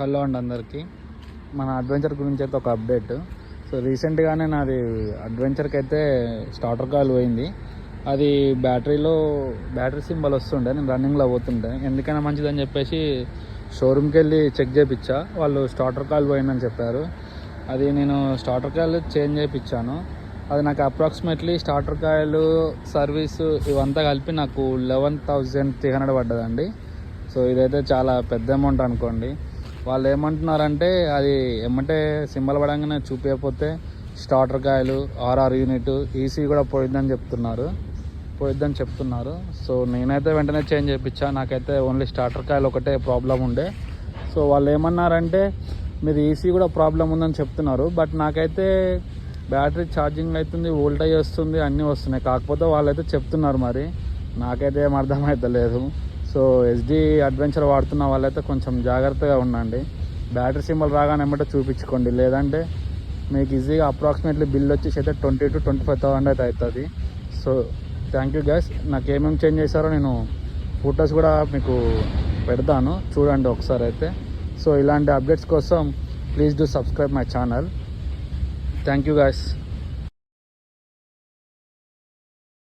Hello అండి అందరికీ. మన అడ్వెంచర్ గురించి అయితే ఒక అప్డేట్. సో రీసెంట్గానే నాది అడ్వెంచర్కి అయితే స్టార్టర్ కాల్ పోయింది. అది బ్యాటరీ సింబల్ వస్తుండే, నేను రన్నింగ్లో పోతుండే. ఎందుకైనా మంచిదని చెప్పేసి షోరూమ్కి వెళ్ళి చెక్ చేయించా. వాళ్ళు స్టార్టర్ కాల్ పోయిందని చెప్పారు. అది నేను స్టార్టర్ కాల్ చేంజ్ చేయించాను. అది నాకు అప్రాక్సిమేట్లీ స్టార్టర్ కాయలు సర్వీసు ఇవంతా కలిపి నాకు 11,300 పడ్డదండి. సో ఇదైతే చాలా పెద్ద అమౌంట్ అనుకోండి. వాళ్ళు ఏమంటున్నారంటే అది ఏమంటే సింబల్ పడంగానే చూపించకపోతే స్టార్టర్ కాయలు ఆర్ఆర్ యూనిట్ ఈసీ కూడా పోయిద్దని చెప్తున్నారు. సో నేనైతే వెంటనే చేంజ్ చేయించా. నాకైతే ఓన్లీ స్టార్టర్ కాయలు ఒకటే ప్రాబ్లం ఉండే. సో వాళ్ళు ఏమన్నారంటే మీరు ఈసీ కూడా ప్రాబ్లం ఉందని చెప్తున్నారు, బట్ నాకైతే బ్యాటరీ ఛార్జింగ్ అవుతుంది, వోల్టేజ్ వస్తుంది, అన్నీ వస్తున్నాయి. కాకపోతే వాళ్ళైతే చెప్తున్నారు, మరి నాకైతే ఏం అర్థమవుతలేదు. సో ఎస్డి అడ్వెంచర్ వాడుతున్న వాళ్ళైతే కొంచెం జాగ్రత్తగా ఉండండి. బ్యాటరీ సింబల్ రాగానే ఏమంటే చూపించుకోండి, లేదంటే మీకు ఈజీగా అప్రాక్సిమేట్లీ బిల్ వచ్చేసి అయితే 20,000 to 25,000 అయితే అవుతుంది. So thank you guys. నాకు ఏమేమి చేంజ్ చేశారో నేను ఫొటోస్ కూడా మీకు పెడతాను, చూడండి ఒకసారి అయితే. సో ఇలాంటి అప్డేట్స్ కోసం please do subscribe my channel. Thank you guys.